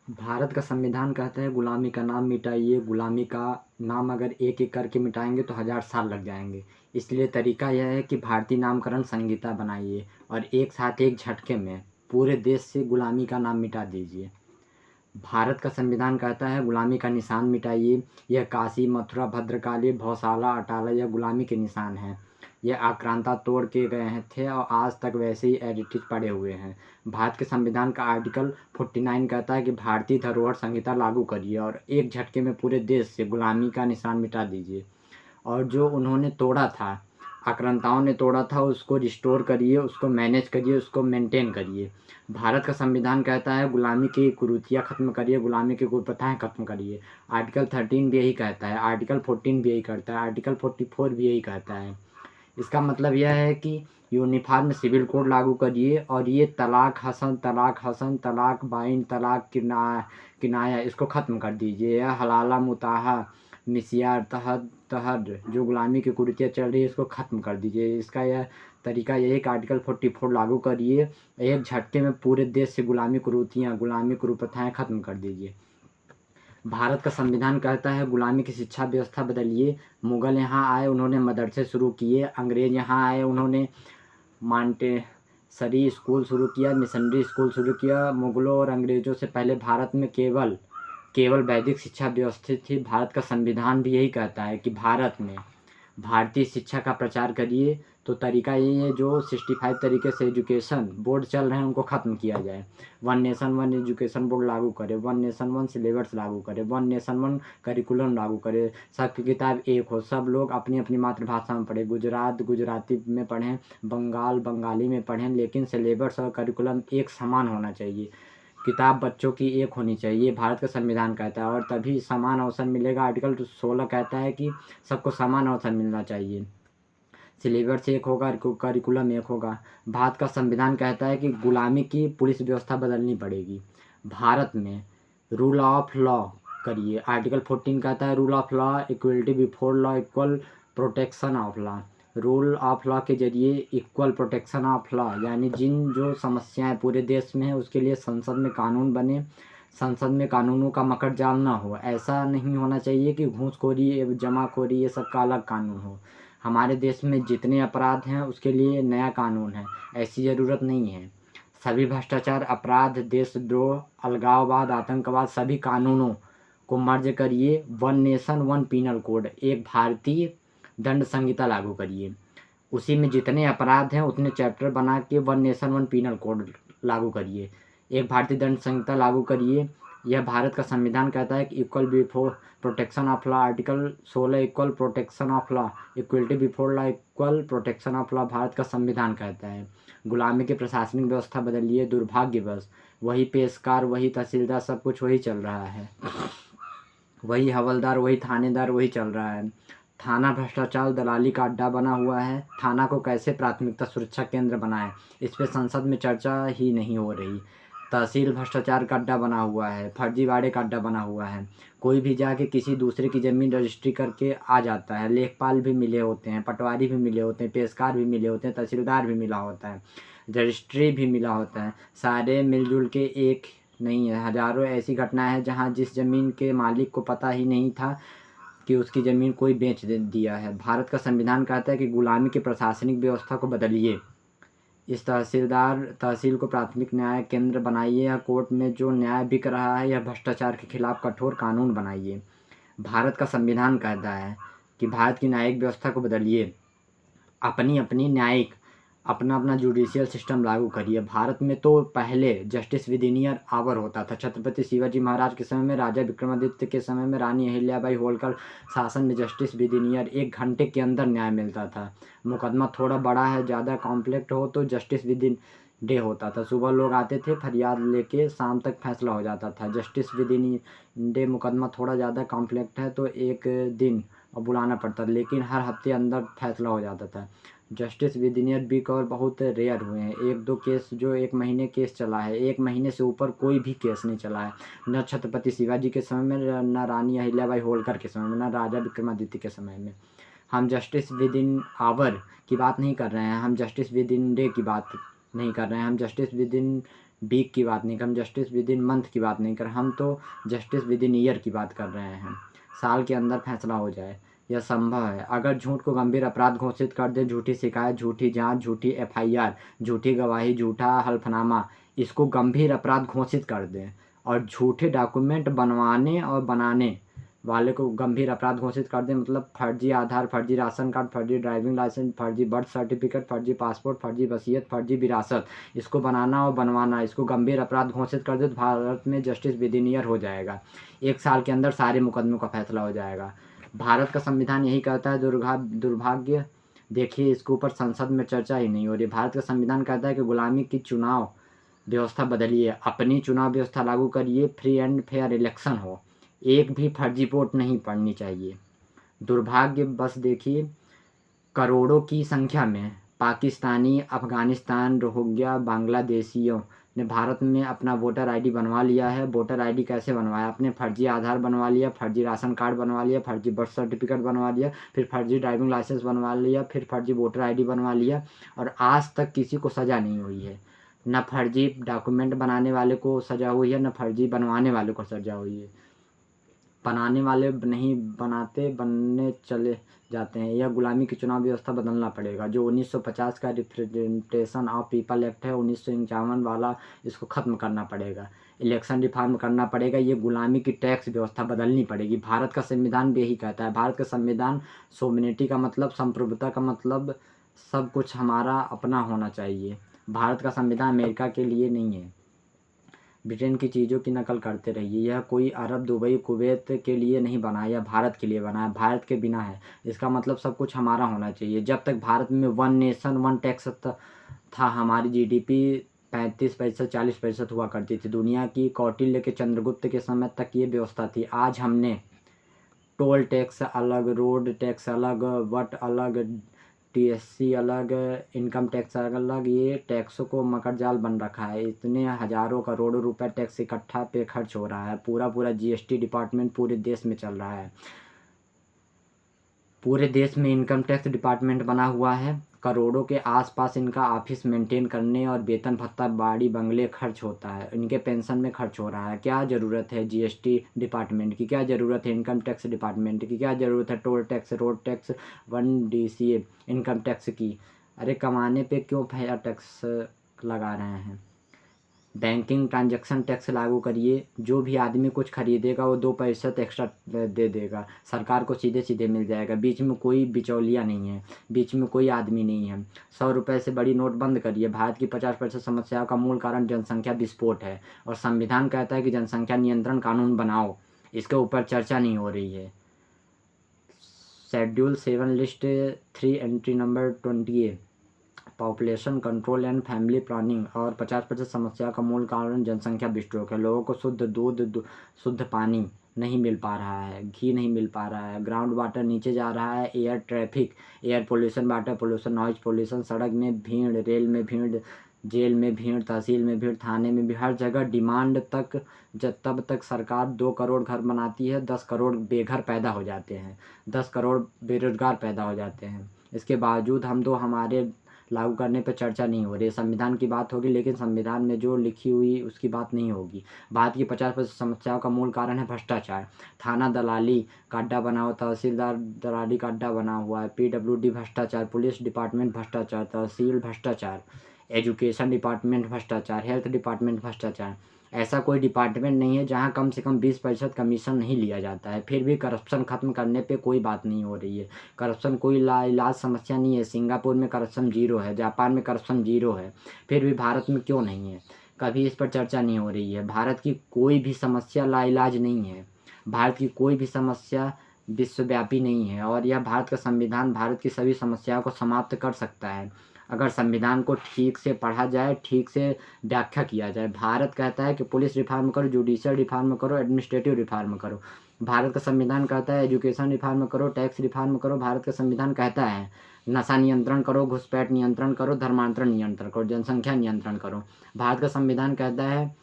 भारत का संविधान कहता है गुलामी का नाम मिटाइए। गुलामी का नाम अगर एक एक करके मिटाएंगे तो 1000 साल लग जाएंगे। इसलिए तरीका यह है कि भारतीय नामकरण संहिता बनाइए और एक साथ एक झटके में पूरे देश से गुलामी का नाम मिटा दीजिए। भारत का संविधान कहता है गुलामी का निशान मिटाइए। यह काशी, मथुरा, भद्रकाली, भौसाला, अटाला यह गुलामी के निशान हैं। यह आक्रांता तोड़ के गए हैं थे और आज तक वैसे ही एडिटेड पड़े हुए हैं। भारत के संविधान का आर्टिकल 49 कहता है कि भारतीय धरोहर संहिता लागू करिए और एक झटके में पूरे देश से गुलामी का निशान मिटा दीजिए। और जो उन्होंने तोड़ा था, आक्रांताओं ने तोड़ा था, उसको रिस्टोर करिए, उसको मैनेज करिए, उसको मेंटेन करिए। भारत का संविधान कहता है गुलामी की कुरीतियाँ खत्म करिए, गुलामी की कुप्रथाएं खत्म करिए। आर्टिकल 13 भी यही कहता है, आर्टिकल 14 भी यही करता है, आर्टिकल 44 भी यही कहता है। इसका मतलब यह है कि यूनिफॉर्म सिविल कोड लागू करिए और ये तलाक हसन, तलाक हसन, तलाक बाइन, तलाक किनाया इसको ख़त्म कर दीजिए। यह हलाला, मुताहा, मिसियार, तहद तहद जो गुलामी की कुरीतियाँ चल रही है इसको ख़त्म कर दीजिए। इसका यह तरीका यही है कि आर्टिकल 44 लागू करिए, एक झटके में पूरे देश से गुलामी कुरीतियाँ, गुलामी कुप्रथाएं ख़त्म कर दीजिए। भारत का संविधान कहता है गुलामी की शिक्षा व्यवस्था बदलिए। मुग़ल यहाँ आए, उन्होंने मदरसे शुरू किए। अंग्रेज़ यहाँ आए, उन्होंने मॉन्टेसरी स्कूल शुरू किया, मिशनरी स्कूल शुरू किया। मुग़लों और अंग्रेज़ों से पहले भारत में केवल वैदिक शिक्षा व्यवस्थित थी। भारत का संविधान भी यही कहता है कि भारत में भारतीय शिक्षा का प्रचार करिए। तो तरीका यही है, जो 65 तरीके से एजुकेशन बोर्ड चल रहे हैं उनको ख़त्म किया जाए। 1 नेशन 1 एजुकेशन बोर्ड लागू करे, 1 नेशन 1 सिलेबस लागू करे, 1 नेशन 1 करिकुलम लागू करे। सबकी किताब एक हो, सब लोग अपनी अपनी मातृभाषा में पढ़ें। गुजरात गुजराती में पढ़ें, बंगाल बंगाली में पढ़ें, लेकिन सिलेबस और करिकुलम एक समान होना चाहिए। किताब बच्चों की एक होनी चाहिए, भारत का संविधान कहता है, और तभी समान अवसर मिलेगा। आर्टिकल 16 कहता है कि सबको समान अवसर मिलना चाहिए। सिलेबस एक होगा, करिकुलम एक होगा। भारत का संविधान कहता है कि गुलामी की पुलिस व्यवस्था बदलनी पड़ेगी। भारत में रूल ऑफ लॉ करिए। आर्टिकल 14 कहता है rule of law, equality before law, equal protection of law. Rule of law के जरिए इक्वल प्रोटेक्शन ऑफ लॉ, यानी जिन जो समस्याएं पूरे देश में है उसके लिए संसद में कानून बने, संसद में कानूनों का मकड़ जाल ना हो। ऐसा नहीं होना चाहिए कि घूसखोरी, जमाखोरी ये सब का अलग कानून हो। हमारे देश में जितने अपराध हैं उसके लिए नया कानून है, ऐसी ज़रूरत नहीं है। सभी भ्रष्टाचार, अपराध, देशद्रोह, अलगाववाद, आतंकवाद सभी कानूनों को मर्ज करिए। 1 नेशन 1 पीनल कोड, एक भारतीय दंड संहिता लागू करिए। उसी में जितने अपराध हैं उतने चैप्टर बना के 1 नेशन 1 पीनल कोड लागू करिए। एक भारतीय दंड संहिता लागू करिए। यह भारत का संविधान कहता है कि equal before protection of law. Article 16 equal protection of law, equality before law, equal protection of law Bharat का संविधान कहता है। गुलामी की प्रशासनिक व्यवस्था बदलिए। दुर्भाग्यवश वही पेशकार, वही तहसीलदार, सब कुछ वही चल रहा है। वही हवलदार, वही थानेदार, वही चल रहा है। थाना भ्रष्टाचार, दलाली का अड्डा बना हुआ है। थाना को कैसे प्राथमिकता सुरक्षा केंद्र बनाएं, इस पर संसद में चर्चा ही नहीं हो रही। तहसील भ्रष्टाचार का अड्डा बना हुआ है, फर्जीवाड़े का अड्डा बना हुआ है। कोई भी जाके किसी दूसरे की ज़मीन रजिस्ट्री करके आ जाता है। लेखपाल भी मिले होते हैं, पटवारी भी मिले होते हैं, पेशकार भी मिले होते हैं, तहसीलदार भी मिला होता है, रजिस्ट्री भी मिला होता है। सारे मिलजुल के एक नहीं है। हज़ारों ऐसी घटनाएं हैं जहां जिस ज़मीन के मालिक को पता ही नहीं था कि उसकी ज़मीन कोई बेच दिया है। भारत का संविधान कहता है कि गुलामी की प्रशासनिक व्यवस्था को बदलिए। इस तहसील को प्राथमिक न्याय केंद्र बनाइए। या कोर्ट में जो न्याय बिक रहा है या भ्रष्टाचार के खिलाफ कठोर कानून बनाइए। भारत का संविधान कहता है कि भारत की न्यायिक व्यवस्था को बदलिए। अपनी अपनी न्यायिक, अपना अपना जुडिशियल सिस्टम लागू करिए। भारत में तो पहले justice within year hour होता था। छत्रपति शिवाजी महाराज के समय में, राजा विक्रमादित्य के समय में, रानी अहिल्याबाई होलकर शासन में जस्टिस विद इन ईयर 1 घंटे के अंदर न्याय मिलता था। मुकदमा थोड़ा बड़ा है, ज़्यादा कॉम्प्लेक्स हो तो जस्टिस विद इन डे होता था। सुबह लोग आते थे, फरियाद लेके शाम तक फैसला हो जाता था। जस्टिस विद इन डे मुकदमा थोड़ा ज़्यादा कॉम्प्लेक्स है तो 1 दिन और बुलाना पड़ता था, लेकिन हर हफ्ते अंदर फैसला हो जाता था। जस्टिस विद इन ईयर बिक और बहुत रेयर हुए हैं। 1-2 केस जो 1 महीने केस चला है, 1 महीने से ऊपर कोई भी केस नहीं चला है। न छत्रपति शिवाजी के समय में, न रानी अहिल्याबाई होलकर के समय में, न राजा विक्रमादित्य के समय में। हम जस्टिस विद इन आवर की बात नहीं कर रहे हैं, हम जस्टिस विद इन डे की बात नहीं कर रहे हैं, हम जस्टिस विद इन वीक की बात नहीं कर, हम जस्टिस विद इन मंथ की बात नहीं कर, हम तो जस्टिस विद इन ईयर की बात कर रहे हैं। साल के अंदर फैसला हो जाए, यह संभव है। अगर झूठ को गंभीर अपराध घोषित कर दे, झूठी शिकायत, झूठी जांच, झूठी एफआईआर, झूठी गवाही, झूठा हल्फनामा, इसको गंभीर अपराध घोषित कर दें, और झूठे डॉक्यूमेंट बनवाने और बनाने वाले को गंभीर अपराध घोषित कर दें, मतलब फर्जी आधार, फर्जी राशन कार्ड, फर्जी ड्राइविंग लाइसेंस, फर्जी बर्थ सर्टिफिकेट, फर्जी पासपोर्ट, फर्जी वसीयत, फर्जी विरासत, इसको बनाना और बनवाना, इसको गंभीर अपराध घोषित कर दे तो भारत में जस्टिस विद इन ईयर हो जाएगा। 1 साल के अंदर सारे मुकदमों का फैसला हो जाएगा। भारत का संविधान यही कहता है। दुर्भाग्य देखिए, इसके ऊपर संसद में चर्चा ही नहीं हो रही। भारत का संविधान कहता है कि गुलामी की चुनाव व्यवस्था बदलिए, अपनी चुनाव व्यवस्था लागू करिए, फ्री एंड फेयर इलेक्शन हो, एक भी फर्जी वोट नहीं पड़नी चाहिए। दुर्भाग्य बस देखिए, करोड़ों की संख्या में पाकिस्तानी, अफगानिस्तान, रोहिंग्या, बांग्लादेशियों ने भारत में अपना वोटर आईडी बनवा लिया है। वोटर आईडी कैसे बनवाया? अपने फर्जी आधार बनवा लिया, फर्जी राशन कार्ड बनवा लिया, फर्जी बर्थ सर्टिफिकेट बनवा लिया, फिर फर्जी ड्राइविंग लाइसेंस बनवा लिया, फिर फर्जी वोटर आईडी बनवा लिया, और आज तक किसी को सज़ा नहीं हुई है। न फर्जी डॉक्यूमेंट बनाने वाले को सज़ा हुई है, न फर्जी बनवाने वाले को सज़ा हुई है। बनाने वाले नहीं बनाते, बनने चले जाते हैं। यह गुलामी की चुनाव व्यवस्था बदलना पड़ेगा। जो 1950 का रिप्रेजेंटेशन ऑफ पीपल एक्ट है 1951 वाला, इसको ख़त्म करना पड़ेगा। इलेक्शन रिफॉर्म करना पड़ेगा। ये गुलामी की टैक्स व्यवस्था बदलनी पड़ेगी। भारत का संविधान भी यही कहता है। भारत का संविधान सोवरेनिटी का मतलब, संप्रभुता का मतलब, सब कुछ हमारा अपना होना चाहिए। भारत का संविधान अमेरिका के लिए नहीं है। ब्रिटेन की चीज़ों की नकल करते रहिए। यह कोई अरब, दुबई, कुवैत के लिए नहीं बना, यह भारत के लिए बना है, भारत के बिना है। इसका मतलब सब कुछ हमारा होना चाहिए। जब तक भारत में 1 नेशन 1 टैक्स था, हमारी जीडीपी 35% 40% हुआ करती थी। दुनिया की कौटिल्य के, चंद्रगुप्त के समय तक ये व्यवस्था थी। आज हमने टोल टैक्स अलग, रोड टैक्स अलग, वट अलग, टीएससी अलग, इनकम टैक्स अलग, ये टैक्सों को मकर जाल बन रखा है। इतने हज़ारों करोड़ों रुपए टैक्स इकट्ठा पे खर्च हो रहा है। पूरा जीएसटी डिपार्टमेंट पूरे देश में चल रहा है। पूरे देश में इनकम टैक्स डिपार्टमेंट बना हुआ है। करोड़ों के आसपास इनका ऑफिस मेंटेन करने और वेतन भत्ता, बाड़ी बंगले खर्च होता है। इनके पेंशन में खर्च हो रहा है। क्या ज़रूरत है जीएसटी डिपार्टमेंट की? क्या ज़रूरत है इनकम टैक्स डिपार्टमेंट की? क्या ज़रूरत है toll tax, road tax, 1 DCA income tax की? अरे कमाने पे क्यों फेयर टैक्स लगा रहे हैं? बैंकिंग ट्रांजैक्शन टैक्स लागू करिए। जो भी आदमी कुछ खरीदेगा वो 2% एक्स्ट्रा दे देगा, सरकार को सीधे सीधे मिल जाएगा। बीच में कोई बिचौलिया नहीं है, बीच में कोई आदमी नहीं है। 100 रुपये से बड़ी नोट बंद करिए। भारत की 50% समस्याओं का मूल कारण जनसंख्या विस्फोट है, और संविधान कहता है कि जनसंख्या नियंत्रण कानून बनाओ। इसके ऊपर चर्चा नहीं हो रही है। Schedule 7 list 3 entry number 20A population control and family planning, और 50% समस्या का मूल कारण जनसंख्या विस्फोट है। लोगों को शुद्ध दूध, शुद्ध पानी नहीं मिल पा रहा है, घी नहीं मिल पा रहा है, ग्राउंड वाटर नीचे जा रहा है, air traffic, air pollution, water pollution, noise pollution, सड़क में भीड़, रेल में भीड़, जेल में भीड़, तहसील में भीड़, थाने में भी, हर जगह डिमांड तक। तब तक सरकार 2 करोड़ घर बनाती है, 10 करोड़ बेघर पैदा हो जाते हैं, 10 करोड़ बेरोजगार पैदा हो जाते हैं। इसके बावजूद हम तो हमारे लागू करने पर चर्चा नहीं हो रही। संविधान की बात होगी, लेकिन संविधान में जो लिखी हुई उसकी बात नहीं होगी। भारत की 50% समस्याओं का मूल कारण है भ्रष्टाचार। थाना दलाली का अड्डा बना हुआ, तहसीलदार दलाली का अड्डा बना हुआ है, PWD भ्रष्टाचार, पुलिस डिपार्टमेंट भ्रष्टाचार, तहसील भ्रष्टाचार, एजुकेशन डिपार्टमेंट भ्रष्टाचार, हेल्थ डिपार्टमेंट भ्रष्टाचार। ऐसा कोई डिपार्टमेंट नहीं है जहां कम से कम 20% कमीशन नहीं लिया जाता है। फिर भी करप्शन खत्म करने पे कोई बात नहीं हो रही है। करप्शन कोई लाइलाज समस्या नहीं है। सिंगापुर में करप्शन 0 है, जापान में करप्शन 0 है, फिर भी भारत में क्यों नहीं है? कभी इस पर चर्चा नहीं हो रही है। भारत की कोई भी समस्या लाइलाज नहीं है। भारत की कोई भी समस्या विश्वव्यापी नहीं है, और यह भारत का संविधान भारत की सभी समस्याओं को समाप्त कर सकता है अगर संविधान को ठीक से पढ़ा जाए, ठीक से व्याख्या किया जाए। भारत कहता है कि पुलिस रिफॉर्म करो, जुडिशियल रिफॉर्म करो, एडमिनिस्ट्रेटिव रिफॉर्म करो। भारत का संविधान कहता है एजुकेशन रिफॉर्म करो, टैक्स रिफॉर्म करो। भारत का संविधान कहता है नशा नियंत्रण करो, घुसपैठ नियंत्रण करो, धर्मांतरण नियंत्रण करो, जनसंख्या नियंत्रण करो। भारत का संविधान कहता है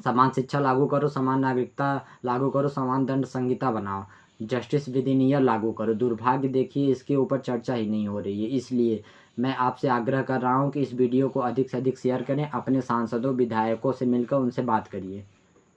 समान शिक्षा लागू करो, समान नागरिकता लागू करो, समान दंड संहिता बनाओ, जस्टिस विद इन ईयर लागू करो। दुर्भाग्य देखिए, इसके ऊपर चर्चा ही नहीं हो रही है। इसलिए मैं आपसे आग्रह कर रहा हूँ कि इस वीडियो को अधिक से अधिक शेयर करें, अपने सांसदों विधायकों से मिलकर उनसे बात करिए।